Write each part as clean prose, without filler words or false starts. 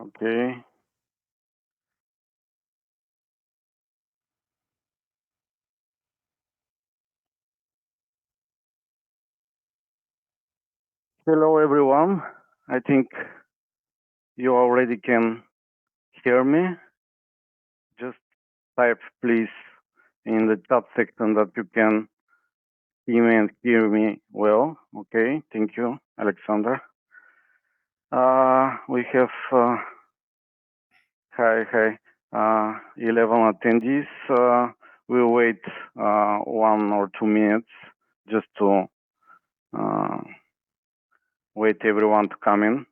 Okay. Hello, everyone. I think you already can hear me. Just type, please, in the chat section that you can see me and hear me well. Okay. Thank you, Alexander. We have hi 11 attendees. We'll wait 1 or 2 minutes just to wait everyone to come in.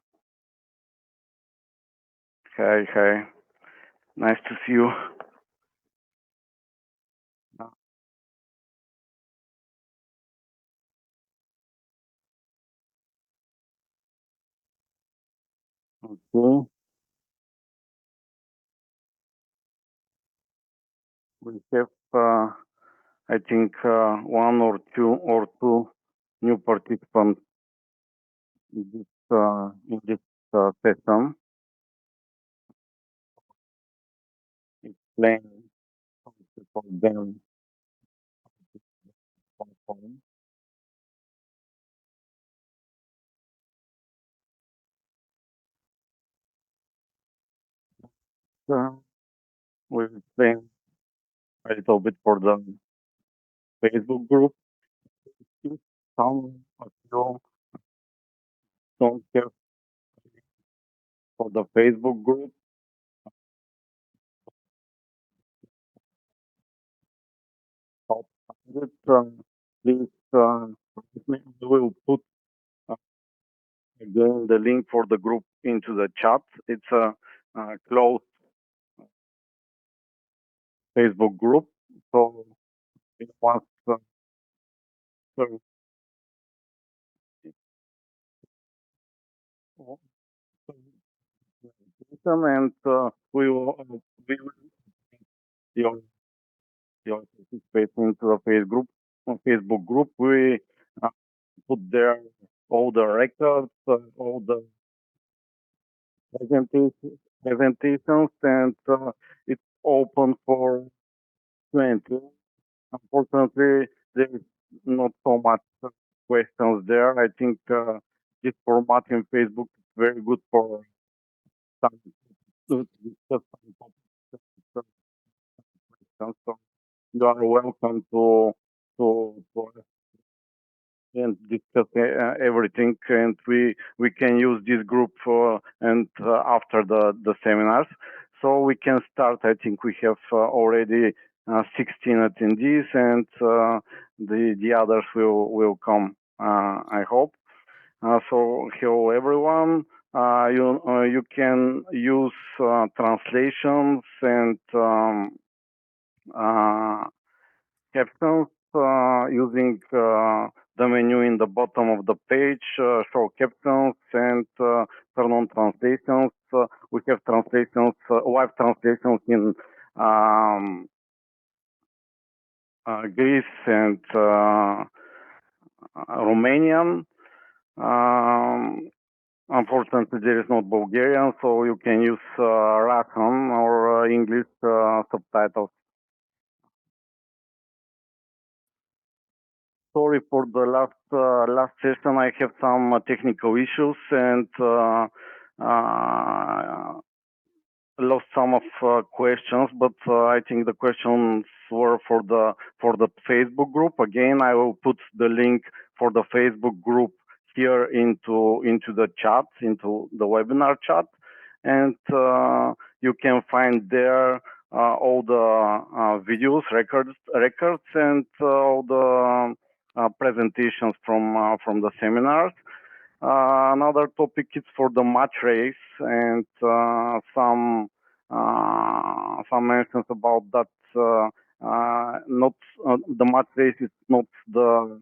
Hi. Nice to see you. Okay. We have, I think, one or two new participants in this session. Explain for them. Uh, we explain a little bit for the Facebook group. Some of you don't have for the Facebook group. How to find it, please, we will put again the link for the group into the chat. It's a closed Facebook group, so it was and we will your your participate into the Facebook group. We put there all the records, all the presentations, and it's open for 20. Unfortunately, there is not so much questions there. I think this format in Facebook is very good for some to discuss some topics. So you are welcome to and discuss everything, and we can use this group and after the seminars. So we can start. I think we have already 16 attendees, and the others will come. I hope. So hello everyone. You can use translations and captions using the menu in the bottom of the page, show captions and turn on translations. We have translations, live translations in Greece and Romanian. Unfortunately, there is no Bulgarian, so you can use Russian or English subtitles. Sorry for the last session. I have some technical issues and lost some of questions, but I think the questions were for the Facebook group. Again, I will put the link for the Facebook group here into the chat, into the webinar chat, and you can find there all the videos, records, and all the presentations from the seminars. Another topic is for the match race and some mentions about that. Not the match race is not the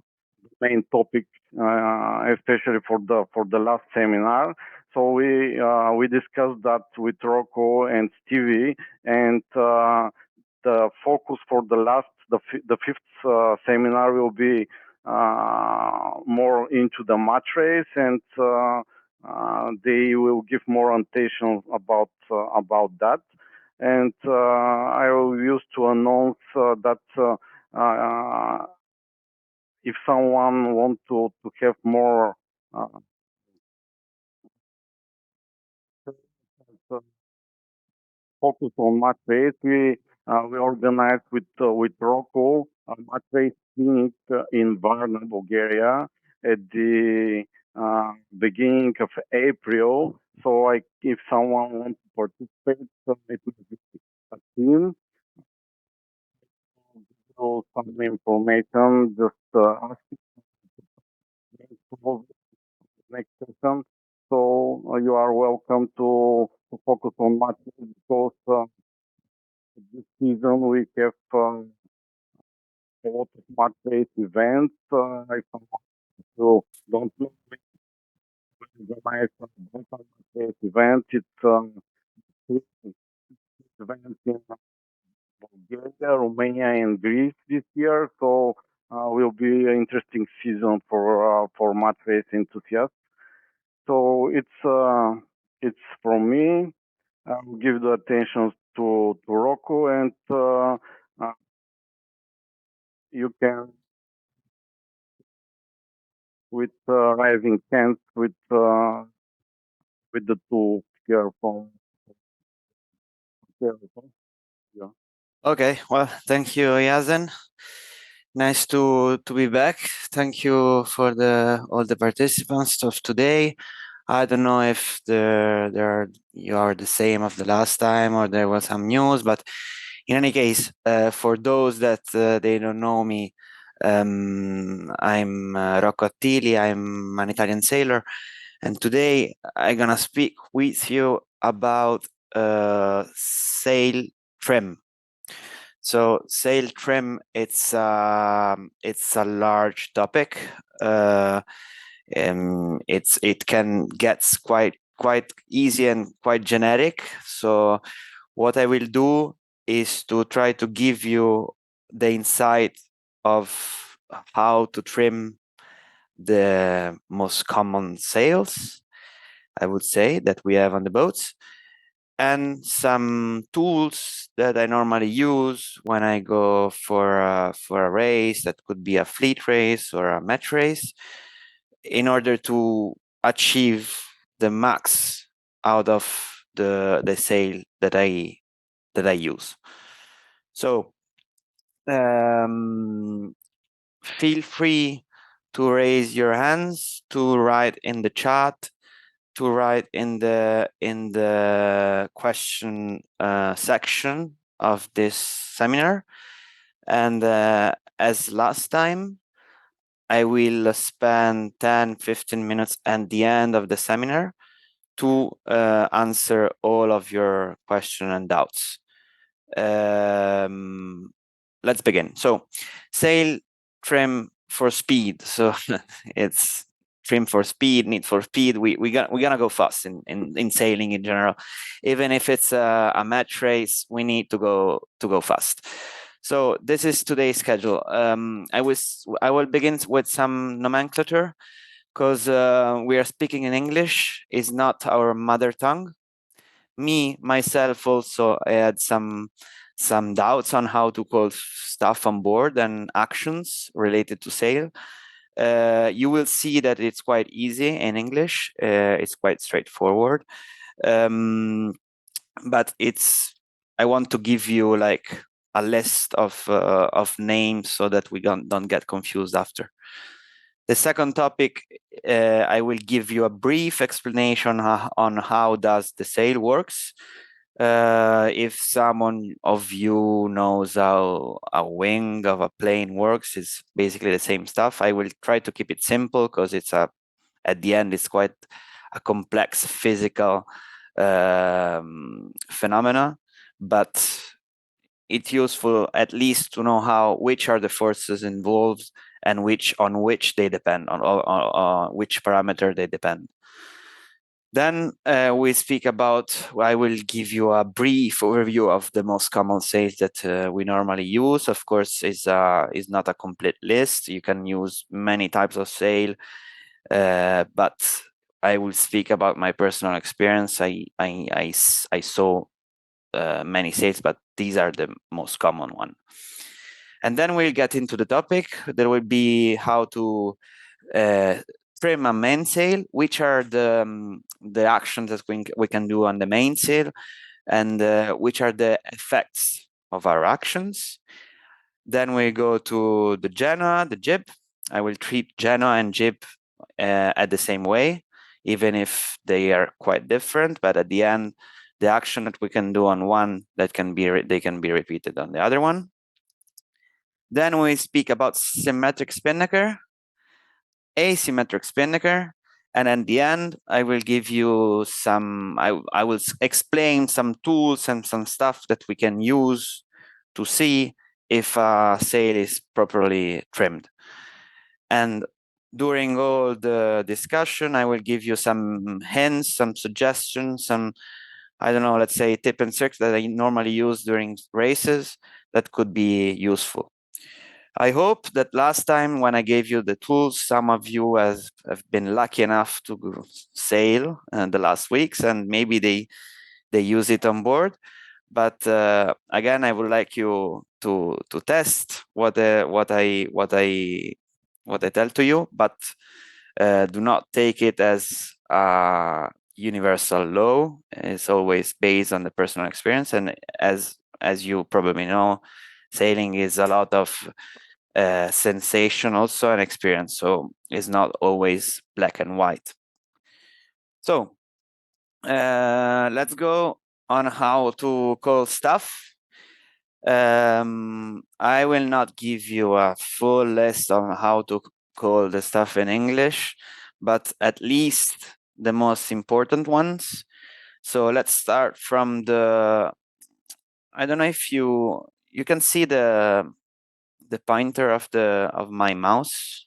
main topic, especially for the last seminar. So we discussed that with Rocco and Stevie, and the focus for the fifth seminar will be more into the match race, and they will give more attention about that. And I will use to announce that if someone wants to have more focus on match race, we organized with Rocco a match race clinic in Varna, Bulgaria, at the beginning of April. So, like, if someone wants to participate, it will be a team. So, some information, just ask for the next session. So, you are welcome to focus on matches because this season we have a lot of match race events. If you don't know, we organize a bunch of match race events. It's three events in Bulgaria, Romania, and Greece this year. So will be an interesting season for match race enthusiasts. So it's from me. I'll give the attention to Rocco, and you can with rising hands with the two here from here. Yeah. Okay, well, thank you, Yazen. Nice to be back. Thank you for all the participants of today. I don't know if you are the same of the last time or there was some news, but in any case, for those that they don't know me, I'm Rocco Attili. I'm an Italian sailor, and today I'm gonna speak with you about sail trim. So sail trim, it's a large topic. It can get quite easy and quite generic. So what I will do is to try to give you the insight of how to trim the most common sails, I would say, that we have on the boats, and some tools that I normally use when I go for a race. That could be a fleet race or a match race, in order to achieve the max out of the sail that I use. So feel free to raise your hands, to write in the chat, to write in the question section of this seminar. And as last time, I will spend 10-15 minutes at the end of the seminar to answer all of your questions and doubts. Let's begin. So, sail trim for speed. So it's trim for speed, need for speed. We're gonna go fast in sailing in general. Even if it's a match race, we need to go fast. So this is today's schedule. I will begin with some nomenclature, because we are speaking in English. Is not our mother tongue. Myself also, I had some doubts on how to call stuff on board and actions related to sail. You will see that it's quite easy in English. It's quite straightforward. But I want to give you like a list of names so that we don't get confused after. The second topic, I will give you a brief explanation on how does the sail works. If someone of you knows how a wing of a plane works, it's basically the same stuff. I will try to keep it simple because at the end, it's quite a complex physical phenomena, but it's useful at least to know which are the forces involved and on which they depend, on which parameter they depend. Then we speak about, I will give you a brief overview of the most common sails that we normally use. Of course, is not a complete list. You can use many types of sail, but I will speak about my personal experience. I saw many sails, but these are the most common one. And then we'll get into the topic. There will be how to trim a mainsail, which are the actions that we can do on the mainsail, and which are the effects of our actions. Then we go to the genoa, the jib. I will treat genoa and jib at the same way, even if they are quite different. But at the end, the action that we can do on one they can be repeated on the other one. Then we speak about symmetric spinnaker, asymmetric spinnaker, and at the end, I will give you some. I will explain some tools and some stuff that we can use to see if a sail is properly trimmed. And during all the discussion, I will give you some hints, some suggestions, some, I don't know, let's say tip and tricks that I normally use during races that could be useful. I hope that last time when I gave you the tools, some of you have been lucky enough to sail in the last weeks, and maybe they use it on board. But again, I would like you to test what I tell to you, but do not take it as a universal law. It's always based on the personal experience, and as you probably know, sailing is a lot of sensation also and experience, so it's not always black and white. So let's go on how to call stuff. I will not give you a full list on how to call the stuff in English, but at least the most important ones. So let's start from the, I don't know if you can see the pointer of my mouse.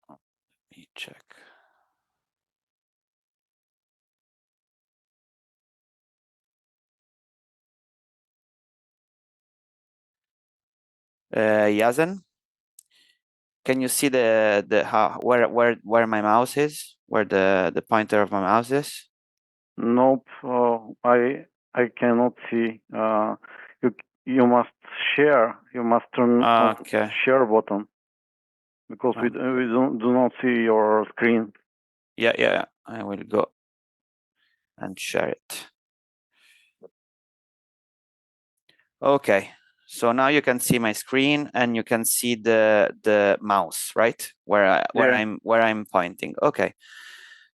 Let me check. Yazen, can you see the how where my mouse is? Where the pointer of my mouse is? Nope, I cannot see. You must share. You must turn on Okay. share button because we do not see your screen. Yeah. I will go and share it. Okay. So now you can see my screen and you can see the mouse, right? Where I'm pointing. Okay.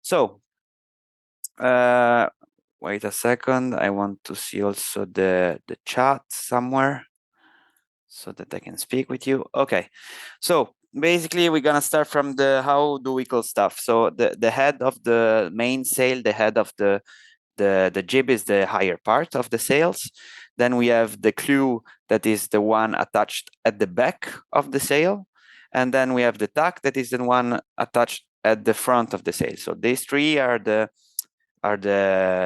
So wait a second. I want to see also the chat somewhere so that I can speak with you. Okay. So basically we're gonna start from the how do we call stuff. So the head of the mainsail, the head of the jib is the higher part of the sails. Then we have the clew, that is the one attached at the back of the sail. And then we have the tack, that is the one attached at the front of the sail. So these three are the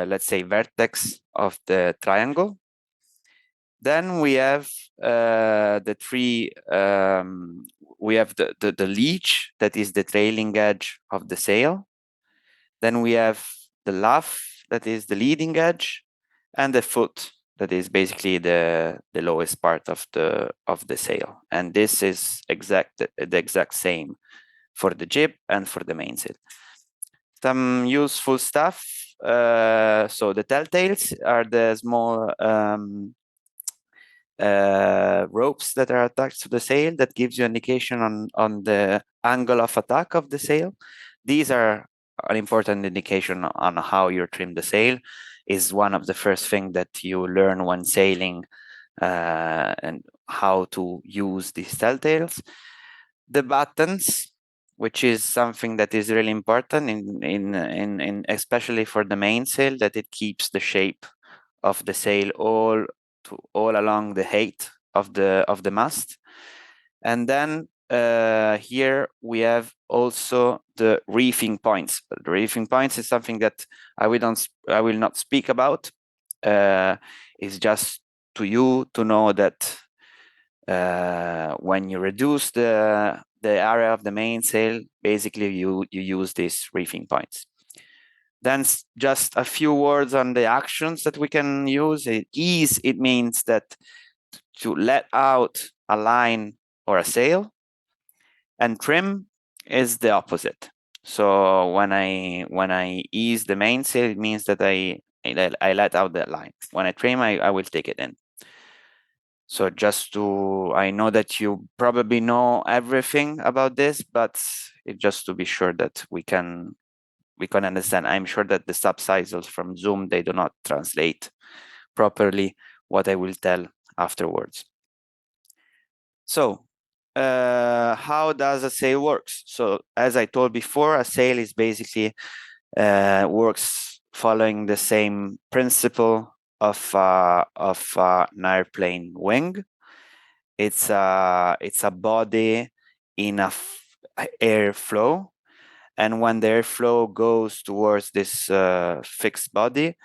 let's say vertex of the triangle. Then we have the three, we have the leech, that is the trailing edge of the sail. Then we have the luff, that is the leading edge, and the foot, that is basically the lowest part of the sail. And this is the exact same for the jib and for the mainsail. Some useful stuff. So the telltales are the small ropes that are attached to the sail that gives you indication on the angle of attack of the sail. These are an important indication on how you trim the sail. Is one of the first things that you learn when sailing, and how to use these telltales. The buttons, which is something that is really important in especially for the mainsail, that it keeps the shape of the sail all along the height of the mast. And then here we have also the reefing points. The reefing points is something that I will not speak about, is just to you to know that when you reduce the area of the mainsail, basically you use these reefing points. Then just a few words on the actions that we can use. Ease, it means that to let out a line or a sail, and trim is the opposite. So when I ease the mainsail, it means that I let out that line. When I trim, I will take it in. So I know that you probably know everything about this, but just to be sure that we can understand. I'm sure that the subtitles from Zoom, they do not translate properly what I will tell afterwards. So how does a sail works? So as I told before, a sail is basically works following the same principle of an airplane wing. It's a body in a airflow, and when the airflow goes towards this fixed body,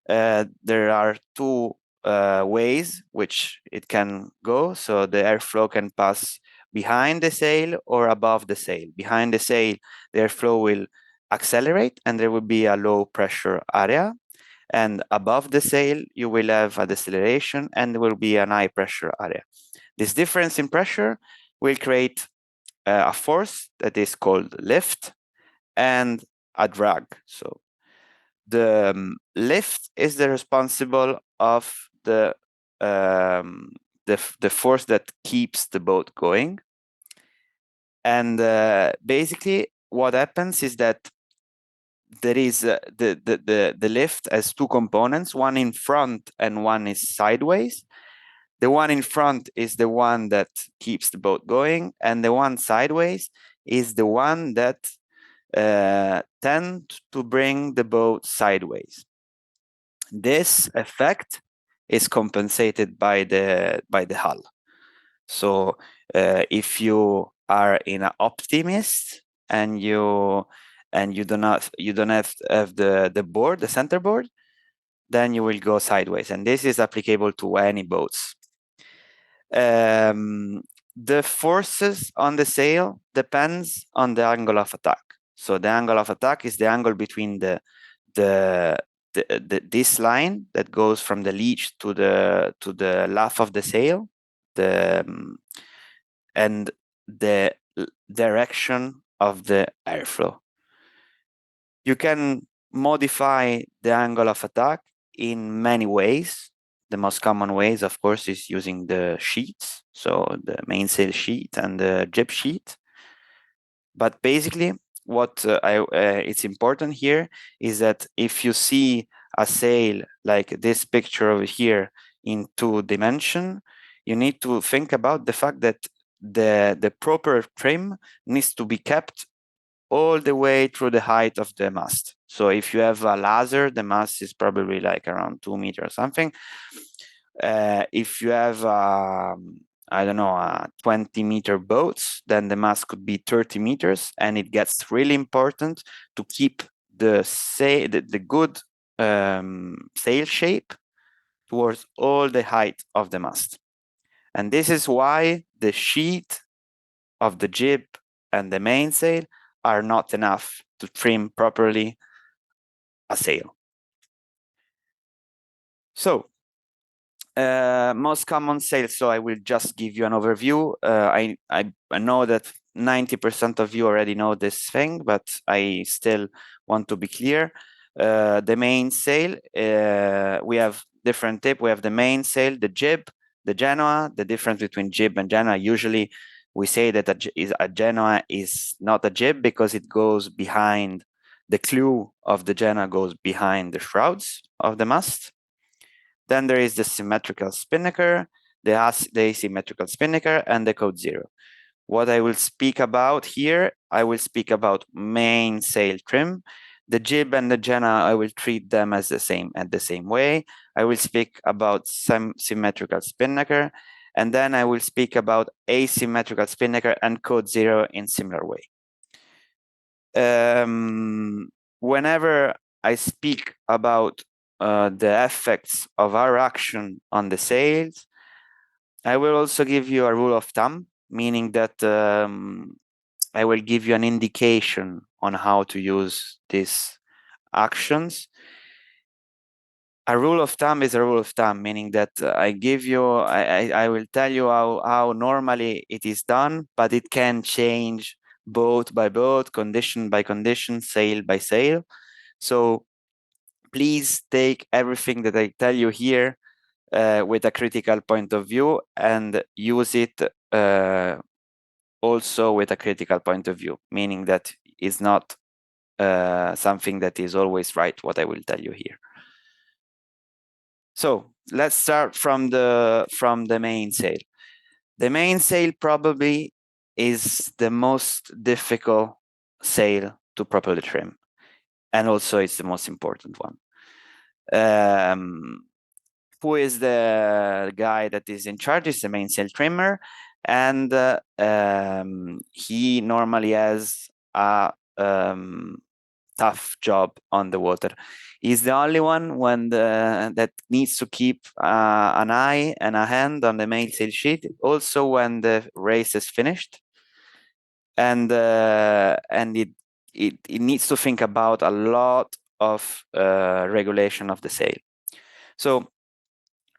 there are two ways which it can go. So the airflow can pass behind the sail or above the sail. Behind the sail, the airflow will accelerate and there will be a low pressure area. And above the sail, you will have a deceleration and there will be an high pressure area. This difference in pressure will create a force that is called lift and a drag. So the lift is the responsible of the force that keeps the boat going. And basically what happens is that there is the lift has two components, one in front and one is sideways. The one in front is the one that keeps the boat going, and the one sideways is the one that tend to bring the boat sideways. This effect is compensated by the hull. So if you are in an optimist and you don't have the board, the center board, then you will go sideways, and this is applicable to any boats. The forces on the sail depends on the angle of attack. So the angle of attack is the angle between this line that goes from the leech to the laugh of the sail, and the direction of the airflow. You can modify the angle of attack in many ways. The most common ways, of course, is using the sheets, so the mainsail sheet and the jib sheet. But basically, what it's important here is that if you see a sail like this picture over here in 2D, you need to think about the fact that the proper trim needs to be kept all the way through the height of the mast. So if you have a laser, the mast is probably like around 2 meters or something. If you have I don't know, 20-meter boats, then the mast could be 30 meters, and it gets really important to keep the good sail shape towards all the height of the mast. And this is why the sheet of the jib and the mainsail are not enough to trim properly a sail. So most common sails, so I will just give you an overview. I know that 90% of you already know this thing, but I still want to be clear. The mainsail, we have different tip. We have the mainsail, the jib, the genoa. The difference between jib and genoa, usually we say that a genoa is not a jib because it goes behind, the clew of the genoa goes behind the shrouds of the mast. Then there is the symmetrical spinnaker, the asymmetrical spinnaker, and the code zero. What I will speak about here, I will speak about mainsail trim. The jib and the genoa, I will treat them as the same way. I will speak about symmetrical spinnaker, and then I will speak about asymmetrical spinnaker and code zero in similar way. Whenever I speak about the effects of our action on the sails, I will also give you a rule of thumb, meaning that I will give you an indication on how to use these actions. A rule of thumb is a rule of thumb, meaning that I will tell you how normally it is done, but it can change boat by boat, condition by condition, sail by sail. So please take everything that I tell you here with a critical point of view and use it also with a critical point of view, meaning that it's not something that is always right, what I will tell you here. So let's start from the mainsail. The mainsail probably is the most difficult sail to properly trim, and also it's the most important one. Who is the guy that is in charge? Is the mainsail trimmer, and he normally has a tough job on the water. He's the only one that needs to keep an eye and a hand on the mainsail sheet, also when the race is finished, and it needs to think about a lot of regulation of the sail. So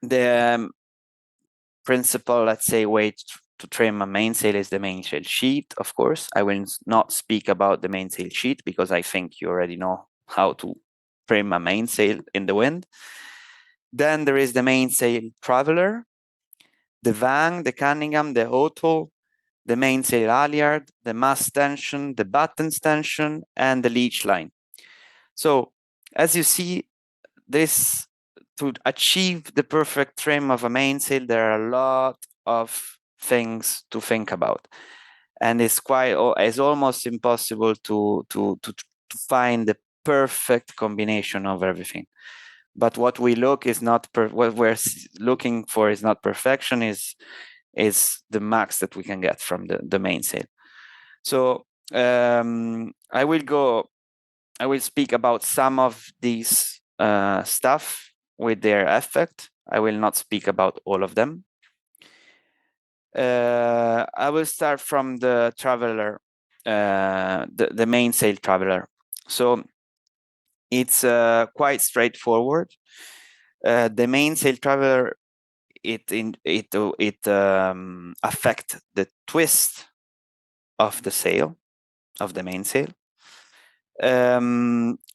the principal, let's say, way to trim a mainsail is the mainsail sheet, of course. I will not speak about the mainsail sheet because I think you already know how to trim a mainsail in the wind. Then there is the mainsail traveler, the Vang, the Cunningham, the O'Toole, the mainsail halyard, the mast tension, the battens tension, and the leech line. So as you see, to achieve the perfect trim of a mainsail, there are a lot of things to think about, and it's almost impossible to find the perfect combination of everything. But what we look is not what we're looking for is not perfection, is the max that we can get from the mainsail. So I will speak about some of these stuff with their effect. I will not speak about all of them. I will start from the traveler, the mainsail traveler. So it's quite straightforward. The mainsail traveler, it affect the twist of the sail, of the mainsail.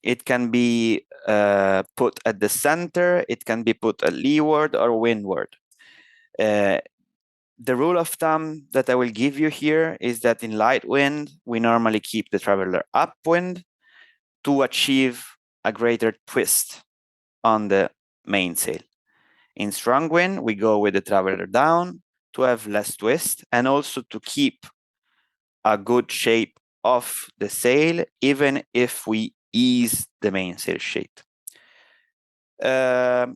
It can be put at the center, it can be put at leeward or windward. The rule of thumb that I will give you here is that in light wind, we normally keep the traveler upwind to achieve a greater twist on the mainsail. In strong wind, we go with the traveler down to have less twist and also to keep a good shape of the sail, even if we ease the mainsail sheet. There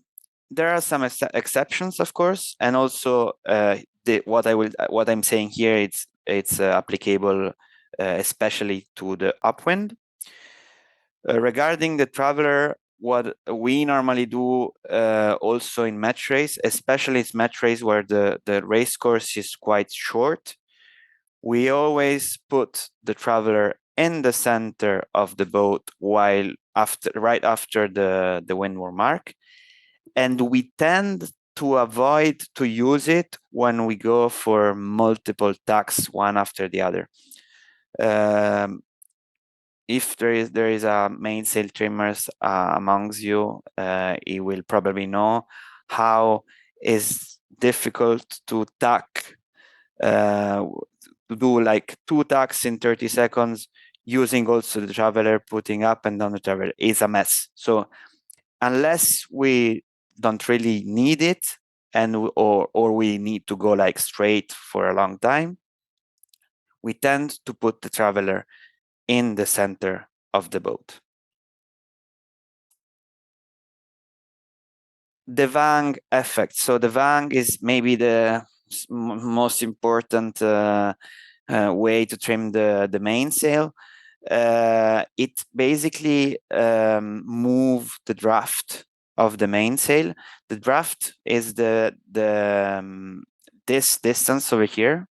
are some exceptions, of course, and also what I'm saying here, it's applicable especially to the upwind. Regarding the traveler, what we normally do also in match race, especially in match race where the race course is quite short, we always put the traveler in the center of the boat right after the windward mark, and we tend to avoid to use it when we go for multiple tacks one after the other. If there is a mainsail trimmers amongst you, he will probably know how is difficult to tack, to do like 2 tacks in 30 seconds using also the traveler, putting up and down the traveler is a mess. So unless we don't really need it or we need to go like straight for a long time, we tend to put the traveler in the center of the boat. The Vang effect. So the Vang is maybe the most important way to trim the mainsail. It basically move the draft of the mainsail. The draft is this distance over here.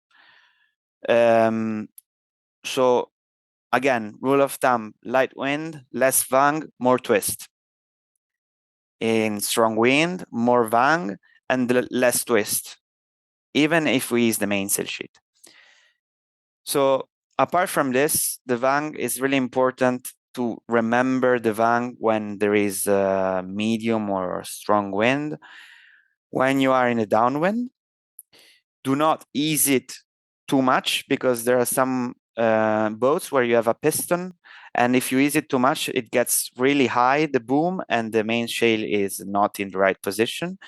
So again, rule of thumb: light wind, less vang, more twist. In strong wind, more vang and less twist, even if we use the mainsail sheet. So apart from this, the vang is really important to remember the vang when there is a medium or strong wind. When you are in a downwind, do not ease it too much, because there are some boats where you have a piston, and if you ease it too much, it gets really high, the boom, and the mainsail is not in the right position.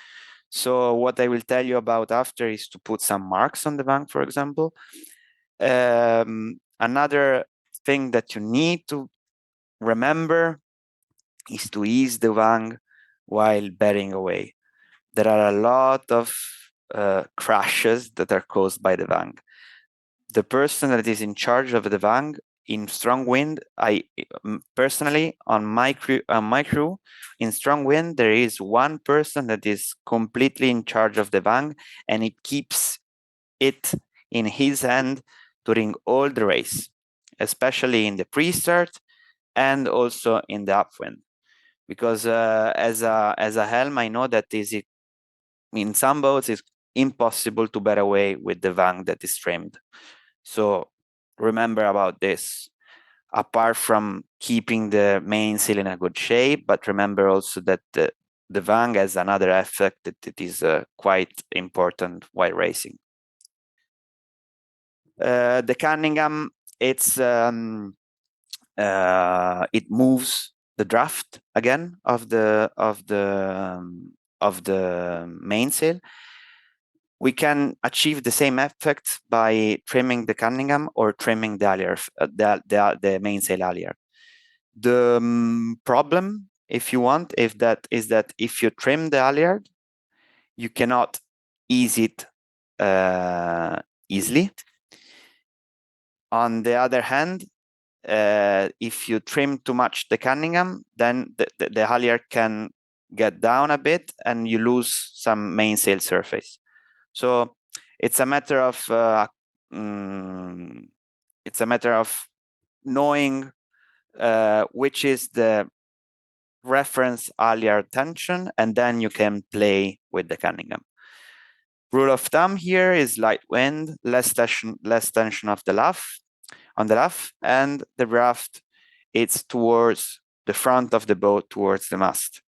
So what I will tell you about after is to put some marks on the vang, for example. Another thing that you need to remember is to ease the vang while bearing away. There are a lot of crashes that are caused by the vang. The person that is in charge of the vang in strong wind, I personally on my crew in strong wind, there is one person that is completely in charge of the vang, and it keeps it in his hand during all the race, especially in the pre-start and also in the upwind. Because as a helm, I know that in some boats it's impossible to bear away with the vang that is trimmed. So remember about this. Apart from keeping the mainsail in a good shape, but remember also that the vang has another effect that it is quite important while racing. The Cunningham, it moves the draft again of the mainsail. We can achieve the same effect by trimming the Cunningham or trimming the halyard, the mainsail halyard. The problem, if you want, is that if you trim the halyard, you cannot ease it easily. On the other hand, if you trim too much the Cunningham, then the halyard can get down a bit and you lose some mainsail surface. So it's a matter of knowing which is the reference halyard tension, and then you can play with the Cunningham. Rule of thumb here is light wind, less tension of the luff on the luff, and the draft it's towards the front of the boat, towards the mast.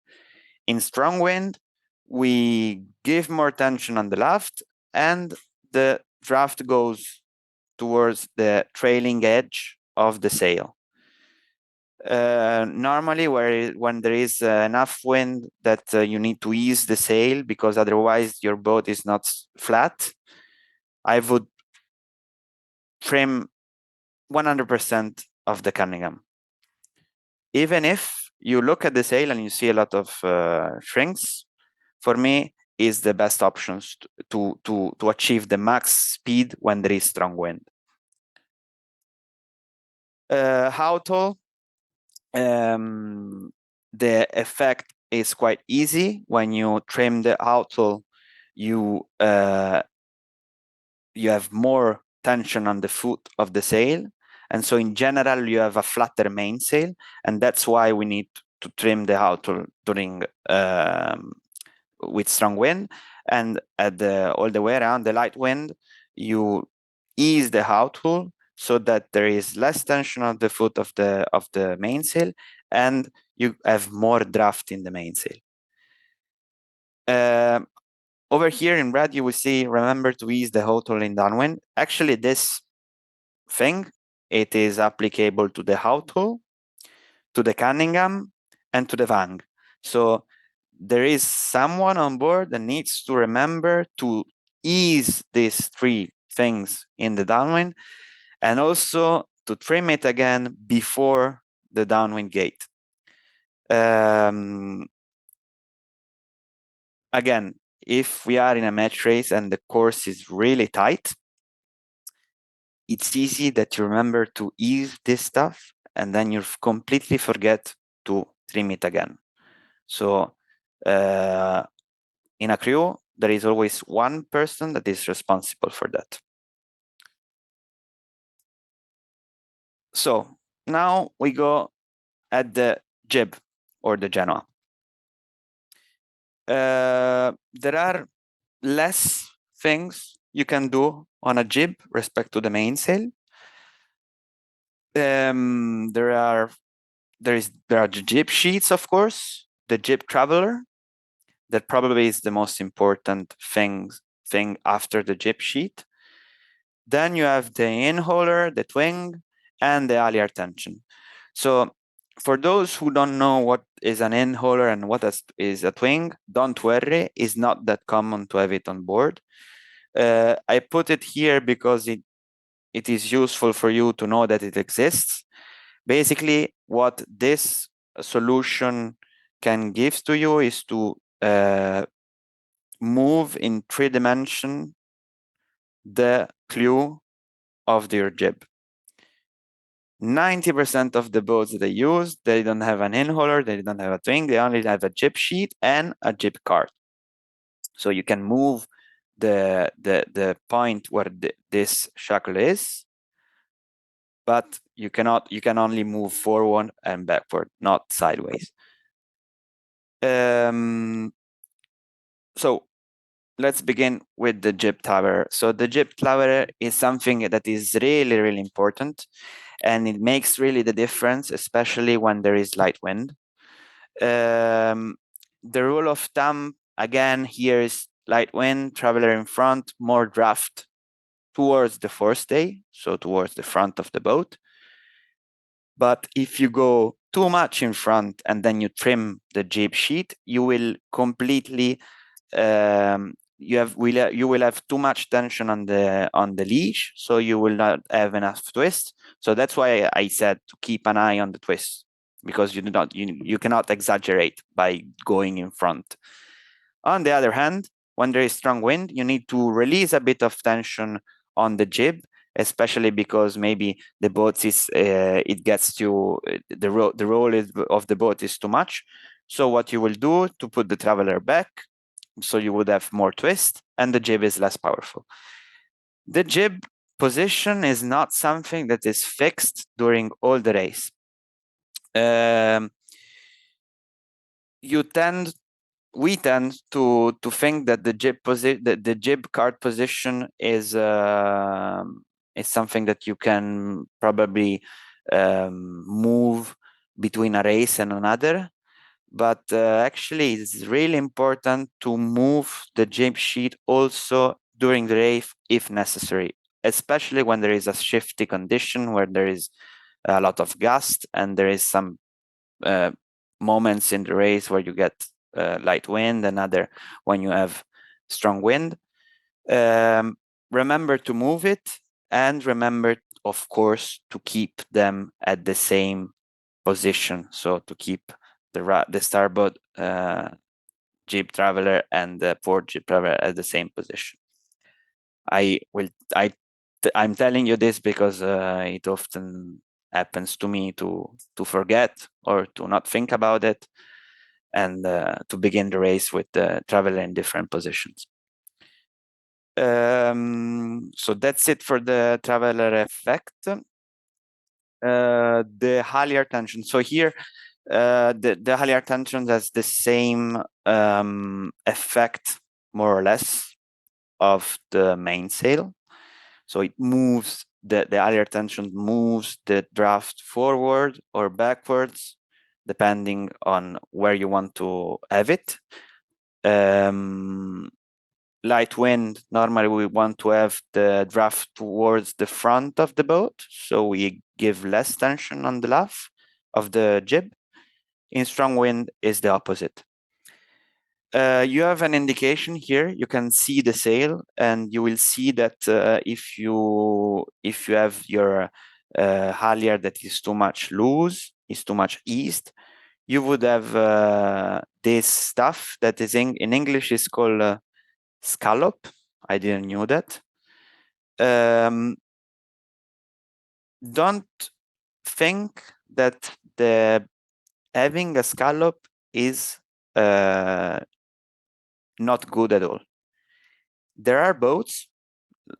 In strong wind, we give more tension on the luff, and the draft goes towards the trailing edge of the sail. Normally, when there is enough wind that you need to ease the sail, because otherwise your boat is not flat, I would trim 100% of the Cunningham. Even if you look at the sail and you see a lot of shrinks, for me is the best options to achieve the max speed when there is strong wind. How tall? The effect is quite easy. When you trim the outle, you have more tension on the foot of the sail, and so in general you have a flatter mainsail, and that's why we need to trim the outle during with strong wind. And at all the way around the light wind, you ease the outle so that there is less tension on the foot of the mainsail, and you have more draft in the mainsail. Over here in red, you will see, remember to ease the outle in downwind. Actually, this thing, it is applicable to the outle, to the Cunningham, and to the vang. So there is someone on board that needs to remember to ease these three things in the downwind, and also to trim it again before the downwind gate. Again, if we are in a match race and the course is really tight, it's easy that you remember to ease this stuff, and then you completely forget to trim it again. So in a crew, there is always one person that is responsible for that. So now we go at the jib or the Genoa. There are less things you can do on a jib respect to the mainsail. There are the jib sheets, of course, the jib traveler. That probably is the most important thing after the jib sheet. Then you have the in-hauler, the twing, and the halyard tension. So for those who don't know what is an in-hauler and what is a twing, don't worry, it's not that common to have it on board. I put it here because it is useful for you to know that it exists. Basically, what this solution can give to you is to move in 3 dimension the clue of your jib. 90% of the boats that I use, they don't have an in-hauler, they don't have a twing, they only have a jib sheet and a jib cart. So you can move the point where this shackle is, but you can only move forward and backward, not sideways. So let's begin with the jib tower. So the jib tower is something that is really, really important, and it makes really the difference, especially when there is light wind. The rule of thumb, again, here is light wind, traveler in front, more draft towards the forestay, so towards the front of the boat. But if you go too much in front and then you trim the jib sheet, you will completely you will have too much tension on the leash, so you will not have enough twist. So that's why I said to keep an eye on the twist, because you cannot exaggerate by going in front. On the other hand, when there is strong wind, you need to release a bit of tension on the jib, especially because maybe the boat is it gets to the roll of the boat is too much. So what you will do to put the traveler back, so you would have more twist and the jib is less powerful. The jib position is not something that is fixed during all the race. We tend to think that the jib cart position is something that you can probably move between a race and another. But actually, it's really important to move the jib sheet also during the race if necessary, especially when there is a shifty condition where there is a lot of gust and there is some moments in the race where you get light wind and other when you have strong wind. Remember to move it, and remember, of course, to keep them at the same position. So to keep the starboard jib traveler and the port jib traveler at the same position. I'm telling you this because it often happens to me to forget or to not think about it, and to begin the race with the traveler in different positions. So that's it for the traveler effect. The halyard tension. So here, the halyard tension has the same effect, more or less, of the mainsail. So it moves, the halyard tension moves the draft forward or backwards, depending on where you want to have it. Light wind, normally we want to have the draft towards the front of the boat, so we give less tension on the laugh of the jib. In strong wind is the opposite. You have an indication here. You can see the sail, and you will see that if you have your halyard that is too much loose, is too much east, you would have this stuff that is in English is called scallop. I didn't know that. Don't think that having a scallop is not good at all. There are boats.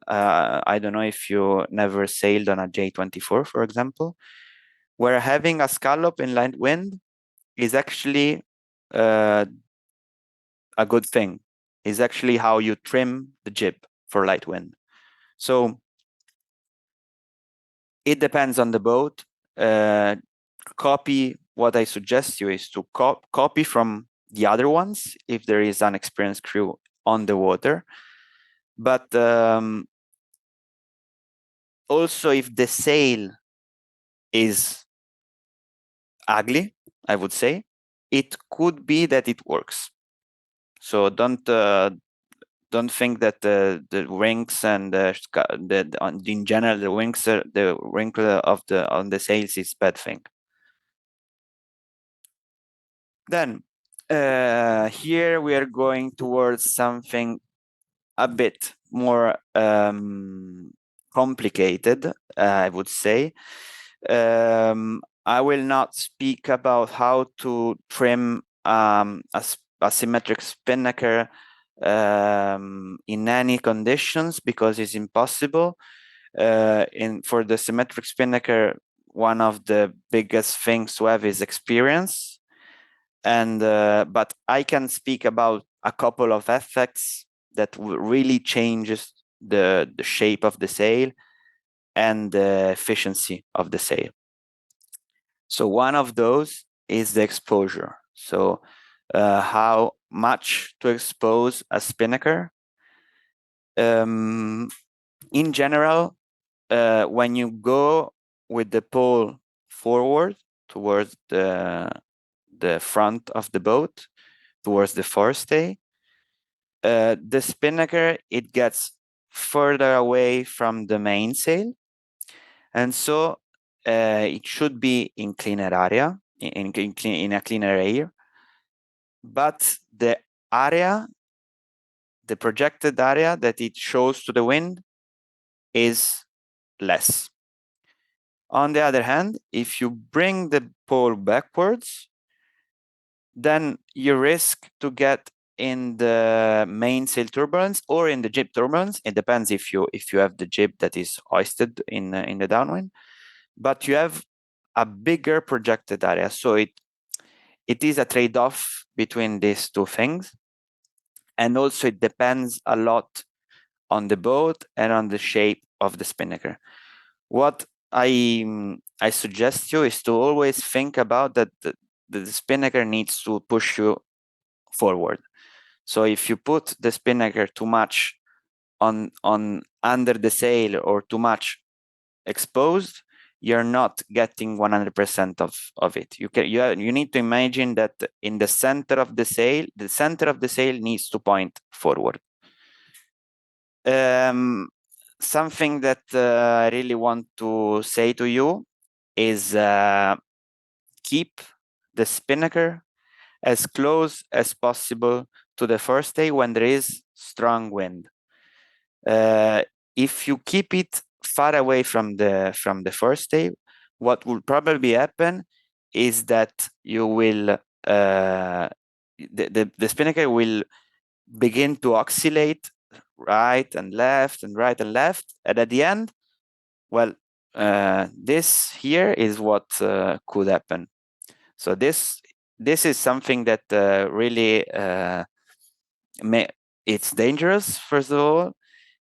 I don't know if you never sailed on a J24, for example, where having a scallop in light wind is actually a good thing. Is actually how you trim the jib for light wind. So it depends on the boat. Copy what I suggest you is to copy from the other ones if there is an experienced crew on the water. But also, if the sail is ugly, I would say, it could be that it works. So don't think that the wings and in general the wings the wrinkle of on the sails is bad thing. Then here we are going towards something a bit more complicated, I would say. I will not speak about how to trim a symmetric spinnaker in any conditions because it's impossible. For the symmetric spinnaker, one of the biggest things to have is experience. And but I can speak about a couple of effects that really changes the shape of the sail and the efficiency of the sail. So one of those is the exposure. So how much to expose a spinnaker. In general, when you go with the pole forward towards the front of the boat, towards the forestay, the spinnaker, it gets further away from the mainsail, and so it should be in cleaner area, in a cleaner air, but the area, the projected area that it shows to the wind is less. On the other hand, if you bring the pole backwards, then you risk to get in the mainsail turbulence or in the jib turbulence. It depends if you have the jib that is hoisted in the downwind, but you have a bigger projected area. So it is a trade-off between these two things, and also it depends a lot on the boat and on the shape of the spinnaker. What I suggest you is to always think about that the spinnaker needs to push you forward. So if you put the spinnaker too much on under the sail or too much exposed, you're not getting 100% of it. You need to imagine that in the center of the sail needs to point forward. Something that I really want to say to you is keep the spinnaker as close as possible to the forestay when there is strong wind. If you keep it far away from the forestay, what will probably happen is that you will the spinnaker will begin to oscillate right and left and right and left, and at the end, well, this here is what could happen. So this is something that really it's dangerous. First of all,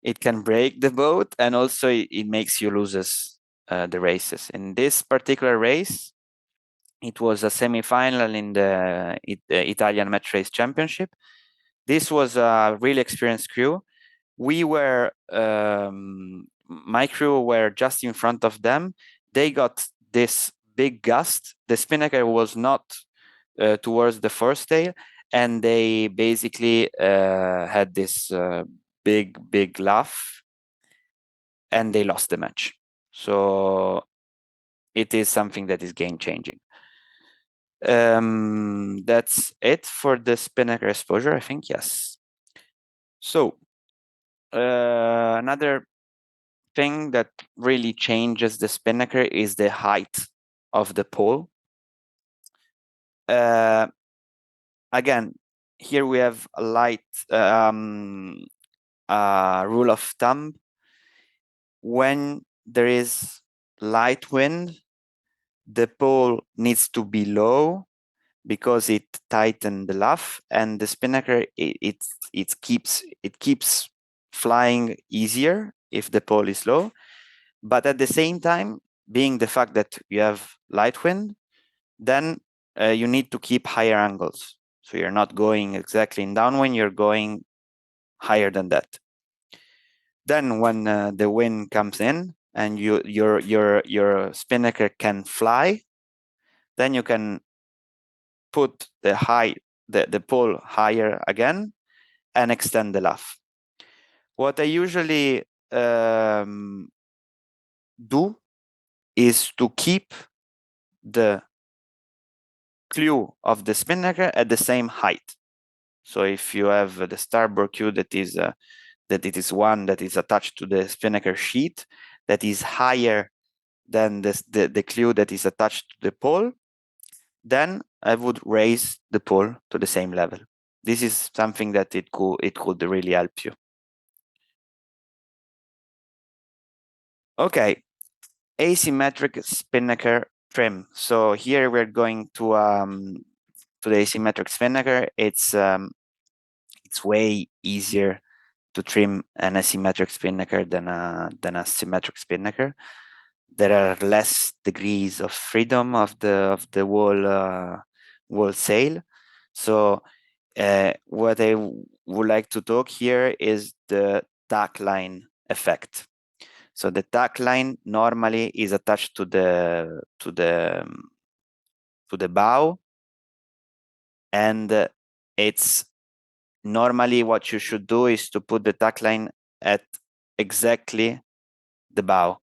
it can break the boat, and also it makes you lose the races. In this particular race, it was a semi-final in the Italian Match Race Championship. This was a really experienced crew. We were my crew were just in front of them. They got this big gust. The spinnaker was not towards the forestay, and they basically had this big laugh, and they lost the match. So it is something that is game changing. That's it for the spinnaker exposure, I think. Yes. So another thing that really changes the spinnaker is the height of the pole. again, here we have a light rule of thumb. When there is light wind, the pole needs to be low because it tightens the luff, and the spinnaker it keeps flying easier if the pole is low. But at the same time, being the fact that you have light wind, then you need to keep higher angles. So you're not going exactly in downwind, you're going higher than that. Then when the wind comes in and your spinnaker can fly, then you can put the pole higher again and extend the luff. What I usually do is to keep the clew of the spinnaker at the same height. So if you have the starboard clew that it is one that is attached to the spinnaker sheet that is higher than the clew that is attached to the pole, then I would raise the pole to the same level. This is something that it could really help you. Okay, asymmetric spinnaker trim. So here we're going to the asymmetric spinnaker. It's way easier to trim an asymmetric spinnaker than a symmetric spinnaker. There are less degrees of freedom of the wall sail. So what I would like to talk here is the tack line effect. So the tack line normally is attached to the bow, and it's normally what you should do is to put the tack line at exactly the bow.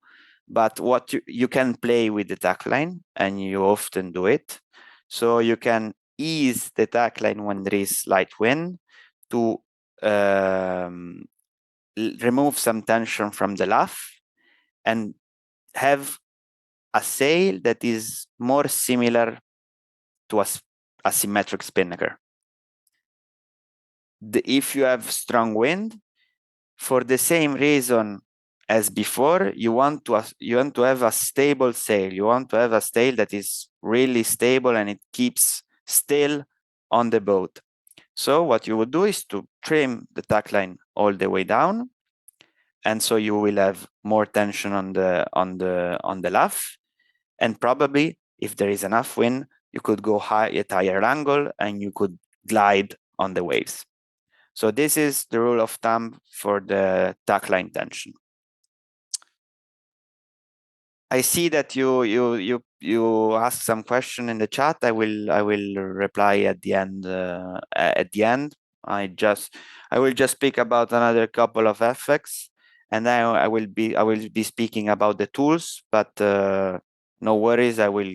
But what you can play with the tack line, and you often do it. So you can ease the tack line when there is light wind to remove some tension from the luff and have a sail that is more similar to a symmetric spinnaker. If you have strong wind, for the same reason as before, you want to have a stable sail. You want to have a sail that is really stable and it keeps still on the boat. So what you would do is to trim the tack line all the way down, and so you will have more tension on the luff, and probably if there is enough wind, you could go high at higher angle and you could glide on the waves. So this is the rule of thumb for the tack line tension. I see that you asked some question in the chat. I will reply at the end. I will just speak about another couple of effects, and then I will be speaking about the tools. But no worries, I will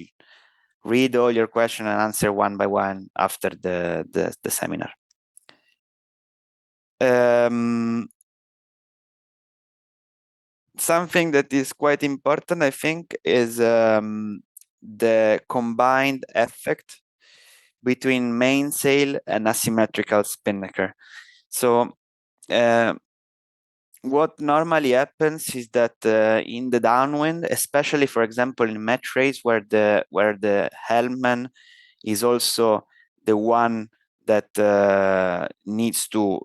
read all your question and answer one by one after the seminar. Something that is quite important, I think, is the combined effect between mainsail and asymmetrical spinnaker. So what normally happens is that in the downwind, especially for example in match race where the helmman is also the one that needs to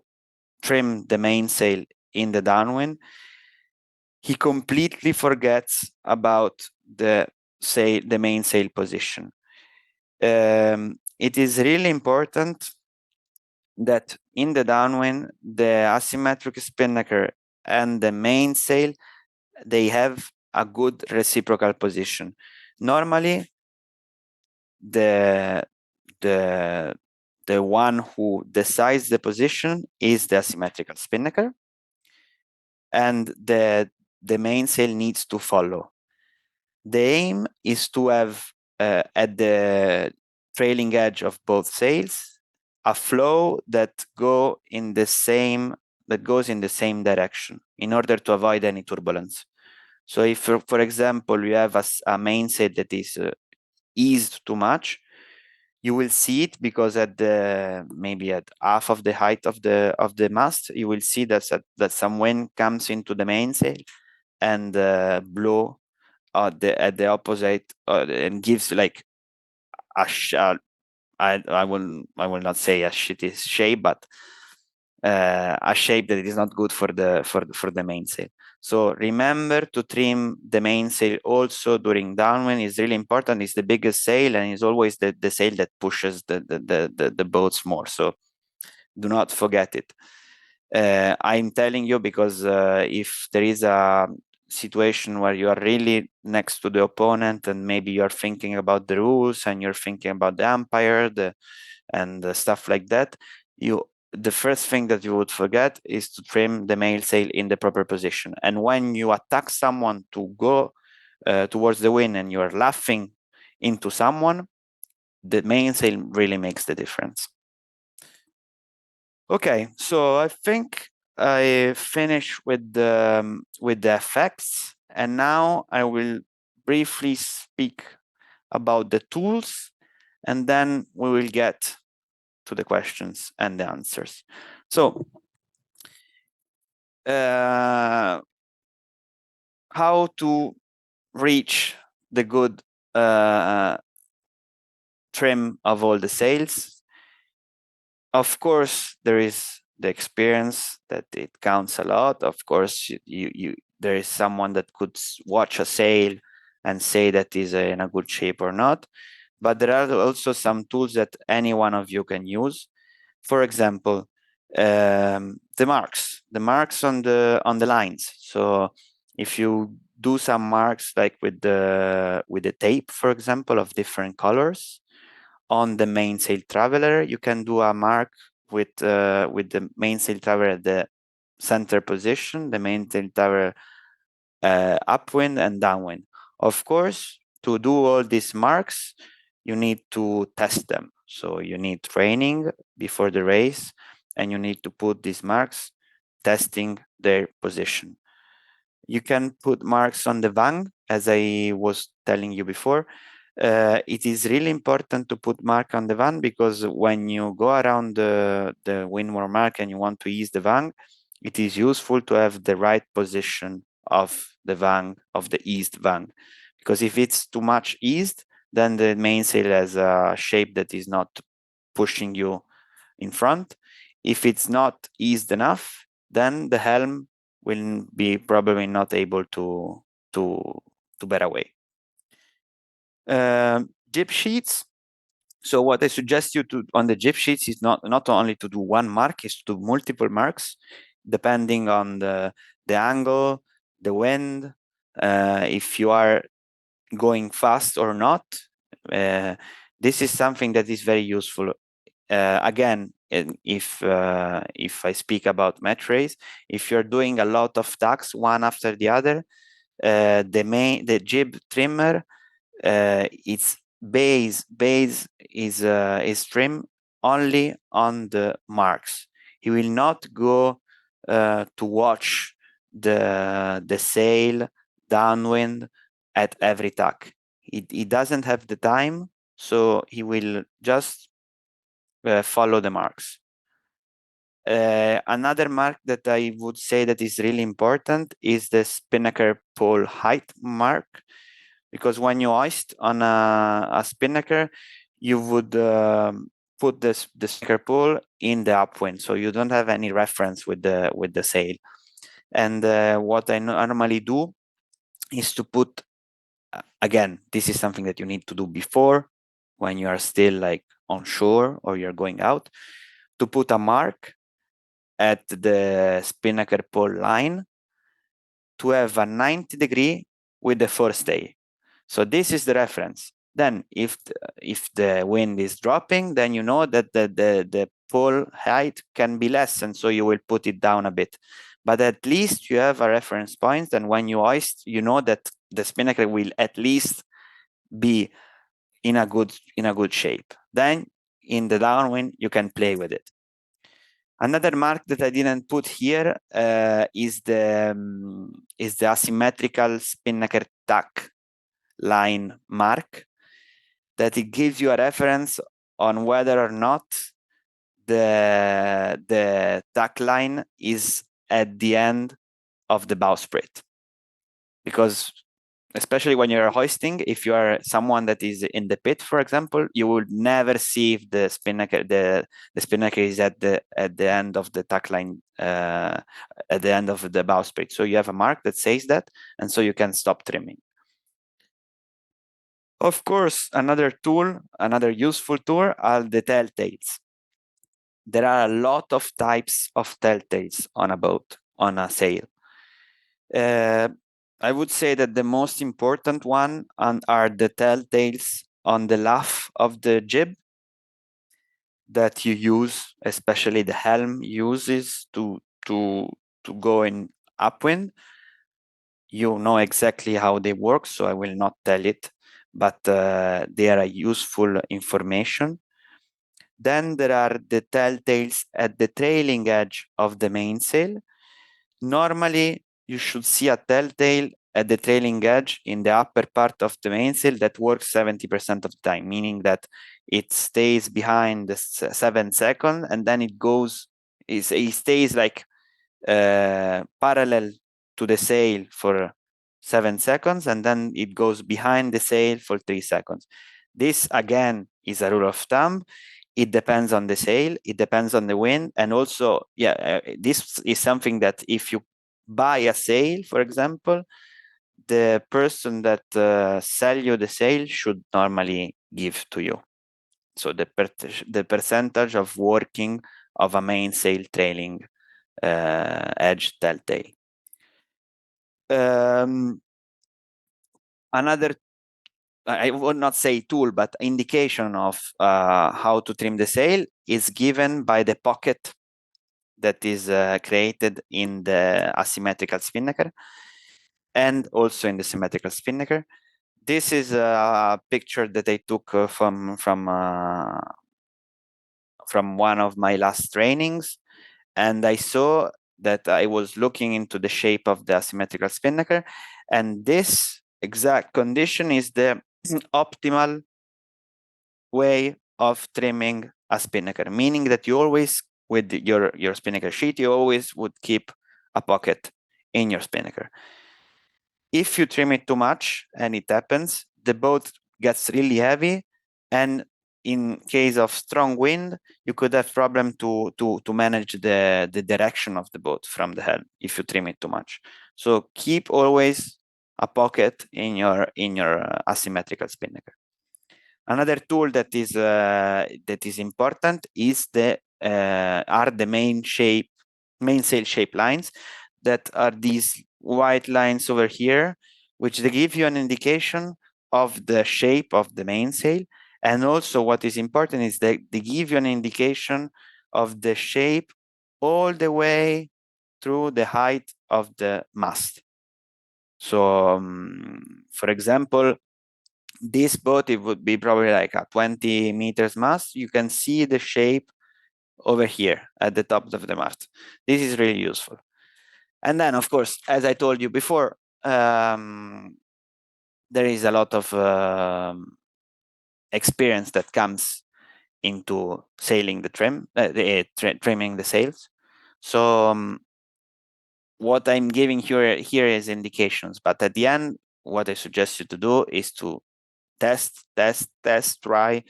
trim the mainsail in the downwind, he completely forgets about the mainsail position. It is really important that in the downwind, the asymmetric spinnaker and the mainsail, they have a good reciprocal position. Normally, the one who decides the position is the asymmetrical spinnaker, and the mainsail needs to follow. The aim is to have at the trailing edge of both sails a flow that goes in the same direction in order to avoid any turbulence. So if, for example, you have a mainsail that is eased too much, You will see it because at the maybe at half of the height of the mast, you will see that some wind comes into the mainsail and blow at the opposite and gives like I will not say a shitty shape, but a shape that is not good for the mainsail. So remember to trim the mainsail also during downwind. Is really important. It's the biggest sail and is always the sail that pushes the boats more. So do not forget it. I'm telling you because if there is a situation where you are really next to the opponent and maybe you're thinking about the rules and you're thinking about the umpire and stuff like that, the first thing that you would forget is to trim the mainsail in the proper position. And when you attack someone to go towards the wind and you're laughing into someone, the mainsail really makes the difference. Okay, so I think I finished with the effects, and now I will briefly speak about the tools, and then we will get to the questions and the answers. So, how to reach the good trim of all the sails? Of course, there is the experience that it counts a lot. Of course, there is someone that could watch a sail and say that is in a good shape or not. But there are also some tools that any one of you can use. For example, the marks on the lines. So if you do some marks like with the tape, for example, of different colors on the mainsail traveler, you can do a mark with the mainsail traveler at the center position, the mainsail traveler upwind and downwind. Of course, to do all these marks, you need to test them. So you need training before the race, and you need to put these marks, testing their position. You can put marks on the vang, as I was telling you before. It is really important to put mark on the vang because when you go around the windward mark and you want to ease the vang, it is useful to have the right position of the vang, of the eased vang. Because if it's too much eased, then the mainsail has a shape that is not pushing you in front. If it's not eased enough, then the helm will be probably not able to bear away. Jib sheets. So what I suggest you to on the jib sheets is not only to do one mark, is to do multiple marks, depending on the angle, the wind, if you are going fast or not. This is something that is very useful. Again, if I speak about match race, if you're doing a lot of tacks one after the other, the jib trimmer, its base is trim only on the marks. He will not go to watch the sail downwind at every tack. He doesn't have the time, so he will just follow the marks. Another mark that I would say that is really important is the spinnaker pole height mark, because when you hoist on a spinnaker, you would put the spinnaker pole in the upwind, so you don't have any reference with the sail. And what I normally do is to put, again, this is something that you need to do before when you are still like on shore or you're going out, to put a mark at the spinnaker pole line to have a 90-degree with the forestay. So this is the reference. Then if the wind is dropping, then you know that the pole height can be less, and so you will put it down a bit. But at least you have a reference point, and when you hoist, you know that the spinnaker will at least be in a good shape. Then in the downwind, you can play with it. Another mark that I didn't put here is the asymmetrical spinnaker tack line mark, that it gives you a reference on whether or not the tack line is at the end of the bowsprit, because especially when you're hoisting, if you are someone that is in the pit, for example, you will never see if the spinnaker is at the end of the tack line, at the end of the bowsprit. So you have a mark that says that, and so you can stop trimming. Of course, another useful tool are the telltales. There are a lot of types of telltales on a boat, on a sail. I would say that the most important one are the telltales on the laugh of the jib that you use, especially the helm uses to go in upwind. You know exactly how they work, so I will not tell it, but they are a useful information. Then there are the telltales at the trailing edge of the mainsail. Normally, you should see a telltale at the trailing edge in the upper part of the mainsail that works 70% of the time, meaning that it stays behind the 7 seconds and then it stays like parallel to the sail for 7 seconds and then it goes behind the sail for 3 seconds. This again is a rule of thumb. It depends on the sail, it depends on the wind, and also, this is something that if you buy a sail, for example, the person that sell you the sail should normally give to you. So the percentage of working of a mainsail trailing edge telltale. Another, I would not say tool, but indication of how to trim the sail is given by the pocket that is created in the asymmetrical spinnaker and also in the symmetrical spinnaker. This is a picture that I took from one of my last trainings, and I saw that I was looking into the shape of the asymmetrical spinnaker, and this exact condition is the optimal way of trimming a spinnaker, meaning that you always, with your spinnaker sheet, you always would keep a pocket in your spinnaker. If you trim it too much, and it happens, the boat gets really heavy, and in case of strong wind, you could have problem to manage the direction of the boat from the helm if you trim it too much. So keep always a pocket in your asymmetrical spinnaker. Another tool that is important is are the mainsail shape lines, that are these white lines over here, which they give you an indication of the shape of the mainsail. And also what is important is that they give you an indication of the shape all the way through the height of the mast. So, for example, this boat, it would be probably like a 20 meters mast. You can see the shape over here at the top of the mast. This is really useful. And then, of course, as I told you before, there is a lot of experience that comes into sailing the trimming the sails. So what I'm giving here is indications, but at the end, what I suggest you to do is to test, try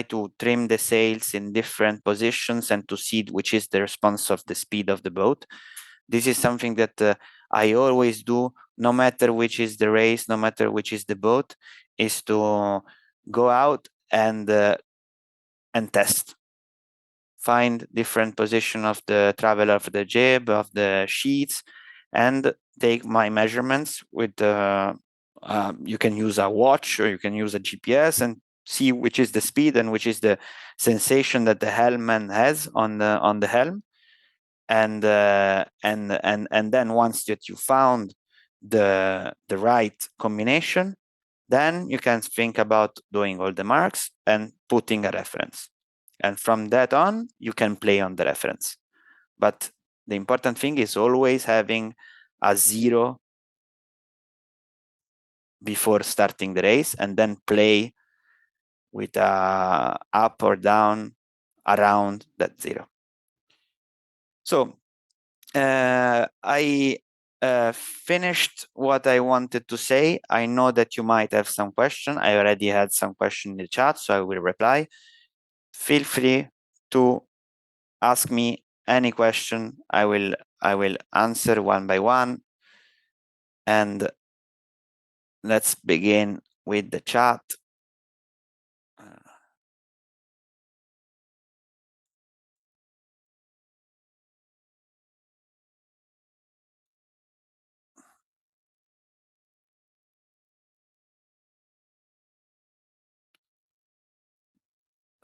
to trim the sails in different positions and to see which is the response of the speed of the boat. This is something that I always do, no matter which is the race, no matter which is the boat, is to go out and test. Find different position of the travel of the jib, of the sheets, and take my measurements with you can use a watch or you can use a GPS and see which is the speed and which is the sensation that the helmman has on the helm. And then once that you found the right combination, then you can think about doing all the marks and putting a reference. And from that on, you can play on the reference. But the important thing is always having a 0 before starting the race and then play with a up or down around that 0. So I finished what I wanted to say. I know that you might have some question. I already had some question in the chat, so I will reply. Feel free to ask me any question. I will answer one by one. And let's begin with the chat.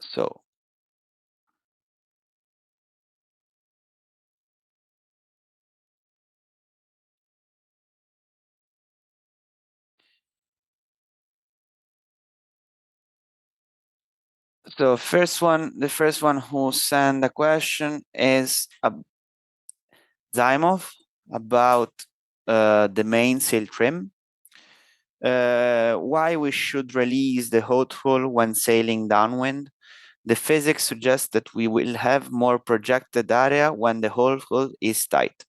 So the first one who sent a question is Zaimov about the mainsail trim. Why we should release the hot hull when sailing downwind? The physics suggests that we will have more projected area when the whole hull is tight.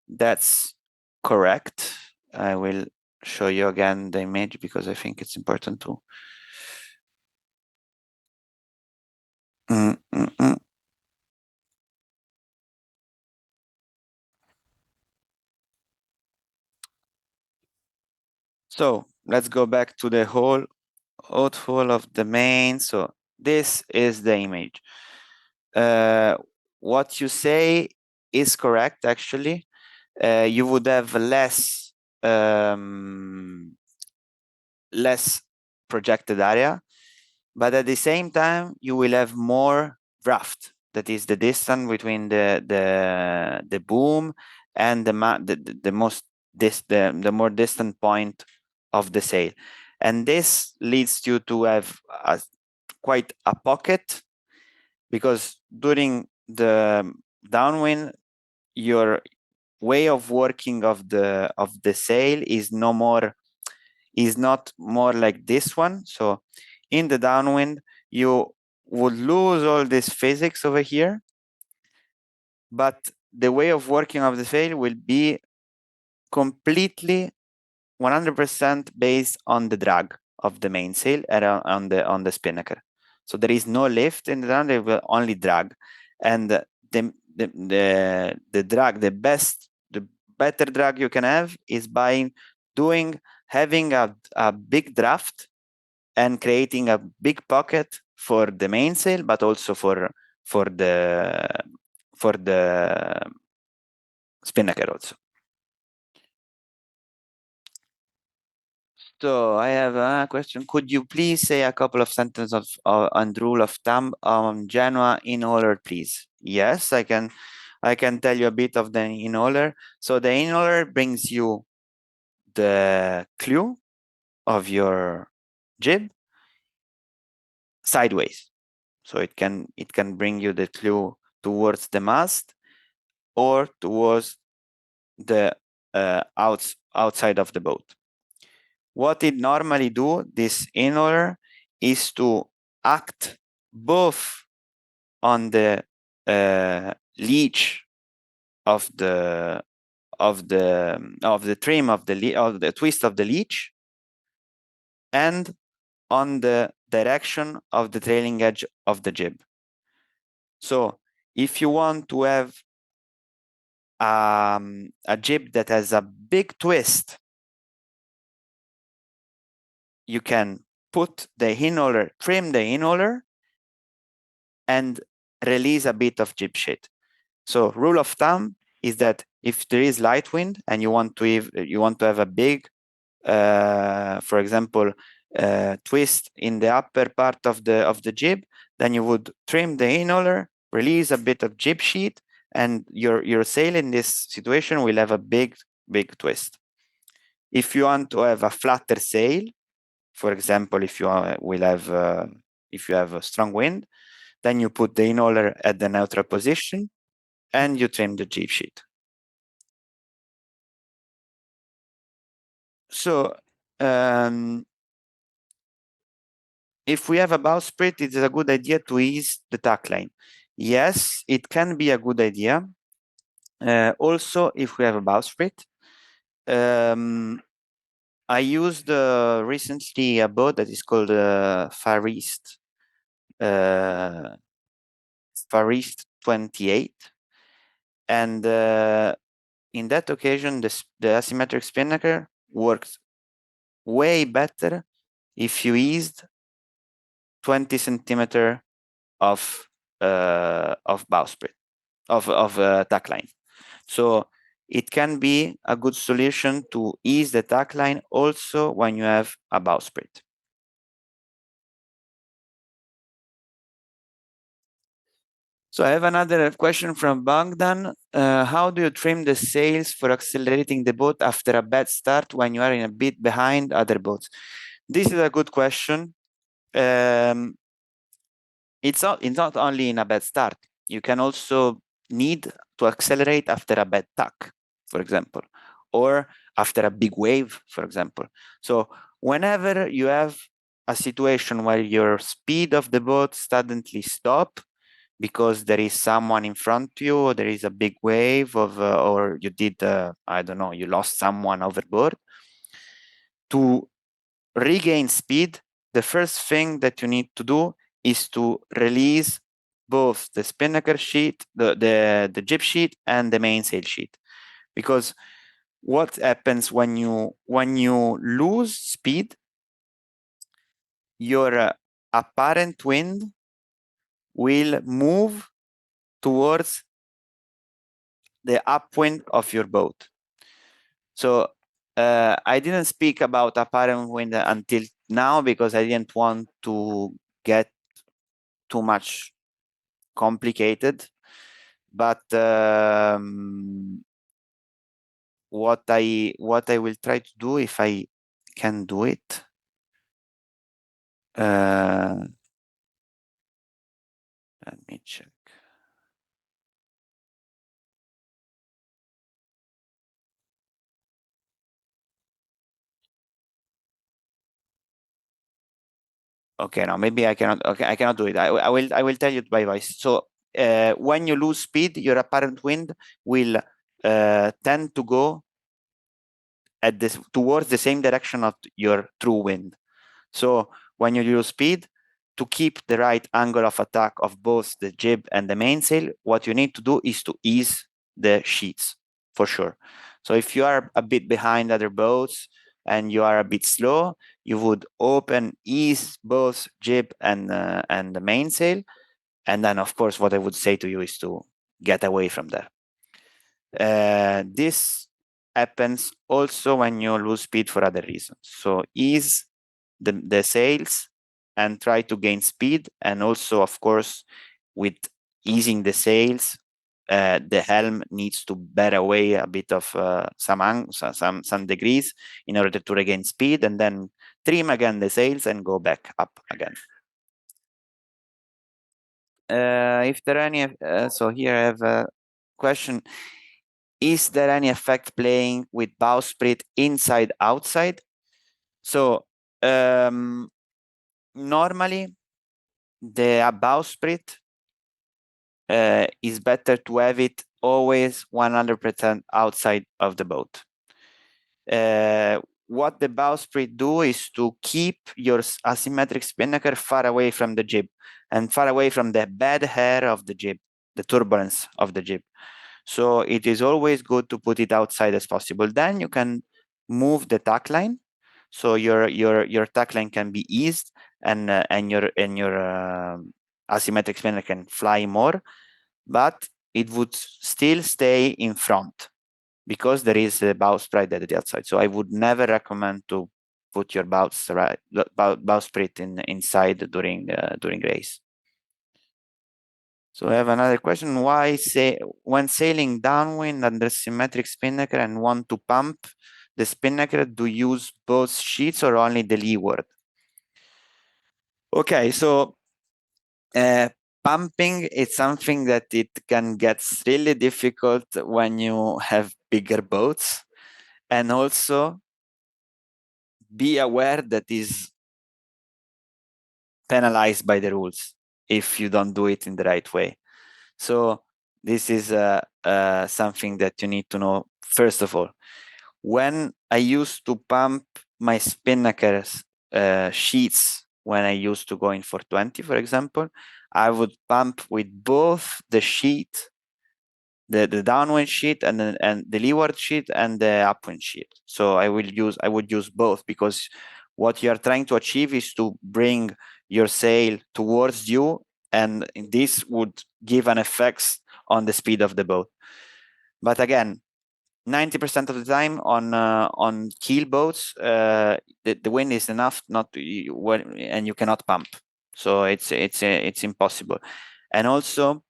That's correct. I will show you again the image because I think it's important to. So let's go back to the whole hot hull of the main. So this is the image. What you say is correct, actually. You would have less projected area, but at the same time you will have more draft. That is the distance between the boom and the more distant point of the sail, and this leads you to have quite a pocket, because during the downwind your way of working of the sail is not more like this one. So in the downwind you would lose all this physics over here, but the way of working of the sail will be completely 100% based on the drag of the mainsail and on the spinnaker. So there is no lift in the down, there will only drag, and the drag, the better drag you can have is by having a big draft and creating a big pocket for the mainsail, but also for the spinnaker also. So I have a question. Could you please say a couple of sentences on rule of thumb on Genoa in-hauler, please? Yes, I can. I can tell you a bit of the in-hauler. So the in-hauler brings you the clue of your jib sideways. So it can bring you the clue towards the mast or towards the outside of the boat. What it normally do, this in-hauler, is to act both on the leech of the trim of the twist of the leech, and on the direction of the trailing edge of the jib. So if you want to have a jib that has a big twist, you can put the in-hauler, trim the in-hauler, and release a bit of jib sheet. So rule of thumb is that if there is light wind and you want to have a big, for example, twist in the upper part of the jib, then you would trim the in-hauler, release a bit of jib sheet, and your sail in this situation will have a big twist. If you want to have a flatter sail, for example, if you have a strong wind, then you put the in-hauler at the neutral position and you trim the jib sheet. So if we have a bowsprit, it is a good idea to ease the tack line. Yes, it can be a good idea. Also, if we have a bowsprit, I used recently a boat that is called uh, Far East 28, and in that occasion, the asymmetric spinnaker works way better if you eased 20 centimeter of bowsprit of tack line. So it can be a good solution to ease the tack line also when you have a bowsprit. So I have another question from Bogdan. How do you trim the sails for accelerating the boat after a bad start when you are in a bit behind other boats? This is a good question. It's not only in a bad start. You can also need to accelerate after a bad tack, for example, or after a big wave, for example. So whenever you have a situation where your speed of the boat suddenly stop because there is someone in front of you, or there is a big wave of, or you did, I don't know, you lost someone overboard, to regain speed, the first thing that you need to do is to release both the spinnaker sheet, the jib sheet, and the mainsail sheet. Because what happens when you lose speed, your apparent wind will move towards the upwind of your boat. So I didn't speak about apparent wind until now because I didn't want to get too much complicated. But what I will try to do, if I can do it, let me check. Okay, no, maybe I cannot. Okay, I cannot do it. I will tell you by voice. So when you lose speed, your apparent wind will tend to go at this towards the same direction of your true wind. So when you lose speed, to keep the right angle of attack of both the jib and the mainsail, what you need to do is to ease the sheets for sure. So if you are a bit behind other boats and you are a bit slow, you would ease both jib and the mainsail, and then of course what I would say to you is to get away from there. This happens also when you lose speed for other reasons. So ease the sails and try to gain speed, and also of course with easing the sails, the helm needs to bear away a bit of some degrees in order to regain speed, and then trim again the sails and go back up again. If there are any, so here I have a question. Is there any effect playing with bowsprit inside outside? So normally the bowsprit is better to have it always 100% outside of the boat. What the bowsprit do is to keep your asymmetric spinnaker far away from the jib and far away from the bad hair of the jib, the turbulence of the jib. So it is always good to put it outside as possible. Then you can move the tack line, so your tack line can be eased, and your asymmetric spinner can fly more, but it would still stay in front because there is a bowsprit at the outside. So I would never recommend to put your bowsprit inside during race. So I have another question. Why say when sailing downwind under symmetric spinnaker and want to pump the spinnaker, do you use both sheets or only the leeward? Okay, so pumping is something that it can get really difficult when you have bigger boats, and also be aware that is penalized by the rules if you don't do it in the right way. So this is something that you need to know first of all. When I used to pump my spinnakers sheets, when I used to go in 420, for example, I would pump with both the sheet, the downwind sheet and the leeward sheet and the upwind sheet. So I would use both, because what you are trying to achieve is to bring your sail towards you, and this would give an effect on the speed of the boat. But again, 90% of the time on keel boats, the wind is enough not to, and you cannot pump. So it's impossible. And also,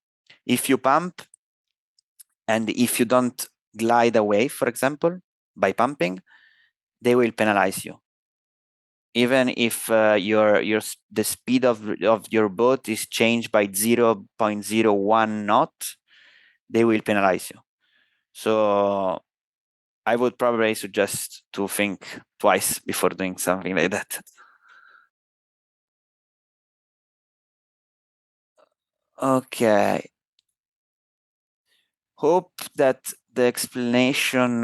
if you pump and if you don't glide away, for example, by pumping, they will penalize you. Even if the speed of your boat is changed by 0.01 knot, they will penalize you. So I would probably suggest to think twice before doing something like that. Okay. Hope that the explanation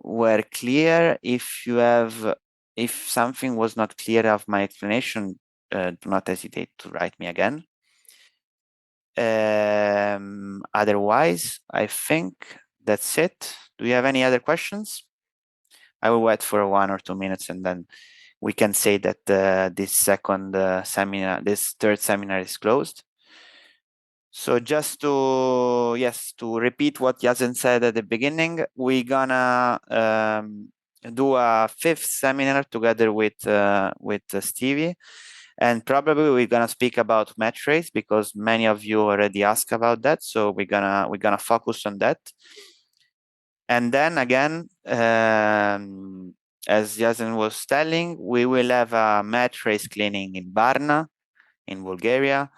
were clear. If something was not clear of my explanation, do not hesitate to write me again. Otherwise, I think that's it. Do you have any other questions? I will wait for 1 or 2 minutes, and then we can say that this third seminar is closed. So just to repeat what Yasin said at the beginning, we're gonna do a 5th seminar together with Stevie, and probably we're gonna speak about match race, because many of you already asked about that. So we're gonna focus on that. And then again, as Yasin was telling, we will have a match race cleaning in Varna, in Bulgaria.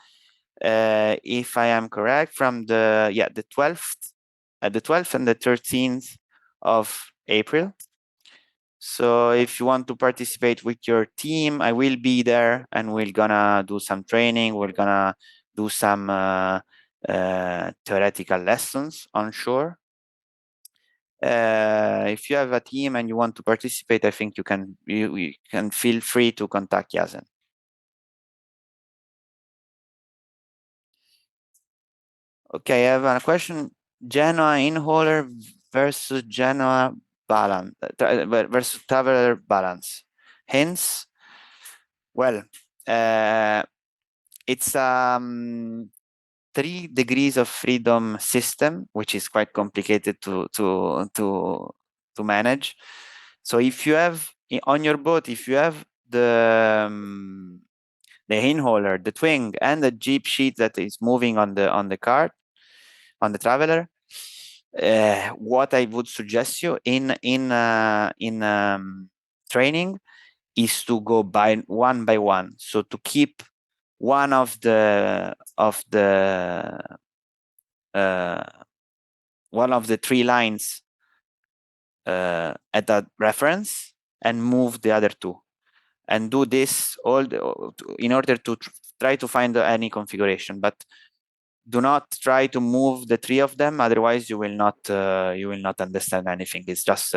If I am correct, from the 12th, the 12th and the 13th of April. So if you want to participate with your team, I will be there, and we're gonna do some training. We're gonna do some theoretical lessons on shore. If you have a team and you want to participate, I think you can feel free to contact Yasin. Okay, I have a question. Genoa inhauler versus Genoa balance versus traveler balance. Hence, well, it's 3 degrees of freedom system, which is quite complicated to manage. So if you have on your boat, if you have the inhauler, the twing, and the jeep sheet that is moving on the cart, on the traveler, what I would suggest you in training is to go by one. So to keep one of the 3 lines at that reference, and move the other 2, and do this in order to try to find any configuration. But do not try to move the 3 of them, otherwise you will not understand anything. It's just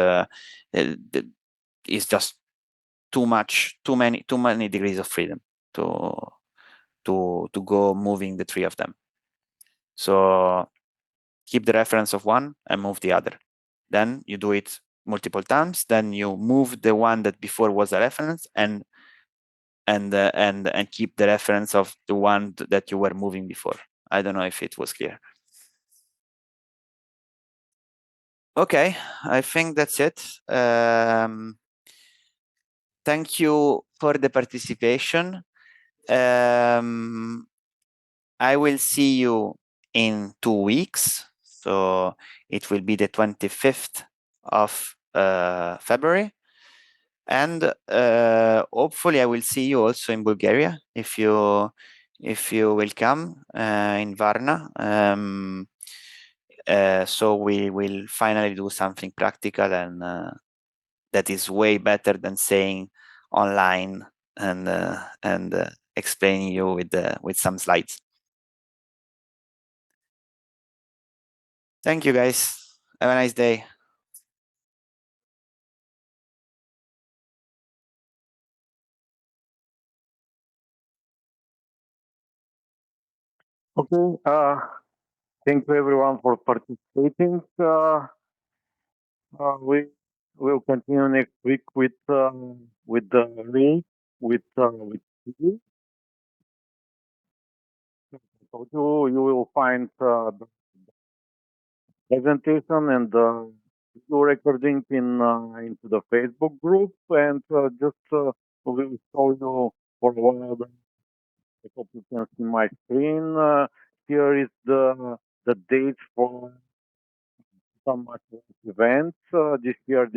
too many degrees of freedom to go moving the 3 of them. So keep the reference of one and move the other. Then you do it multiple times. Then you move the one that before was a reference, and keep the reference of the one that you were moving before. I don't know if it was clear. Okay, I think that's it. Thank you for the participation. I will see you in 2 weeks. So it will be the 25th of February. And hopefully I will see you also in Bulgaria if you will come in Varna. So we will finally do something practical, and that is way better than saying online and explaining you with some slides. Thank you, guys. Have a nice day. Okay. Thank you everyone for participating. We will continue next week with the link with you. So you will find the presentation and the video recording into the Facebook group, and just we will show you for a while. I hope you can see my screen. Here is the date for some events. This year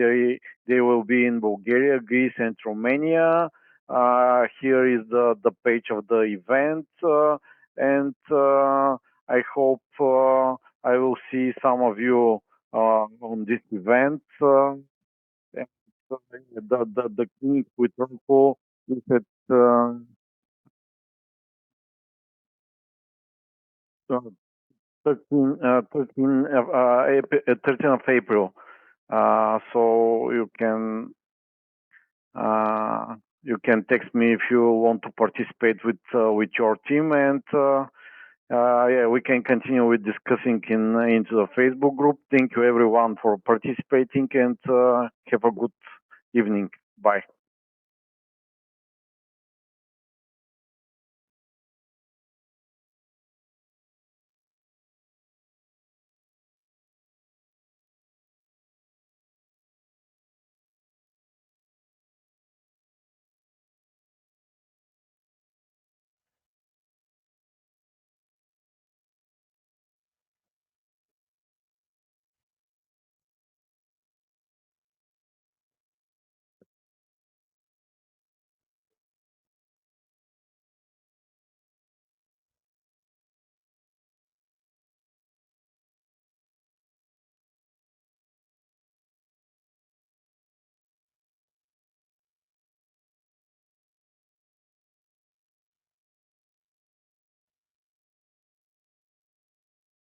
they will be in Bulgaria, Greece, and Romania. Here is the page of the event, and I hope I will see some of you on this event. And, the clinic with Rocco is at uh, 13 of April. So you can text me if you want to participate with your team, and yeah, we can continue with discussing into the Facebook group. Thank you everyone for participating, and have a good evening. Bye.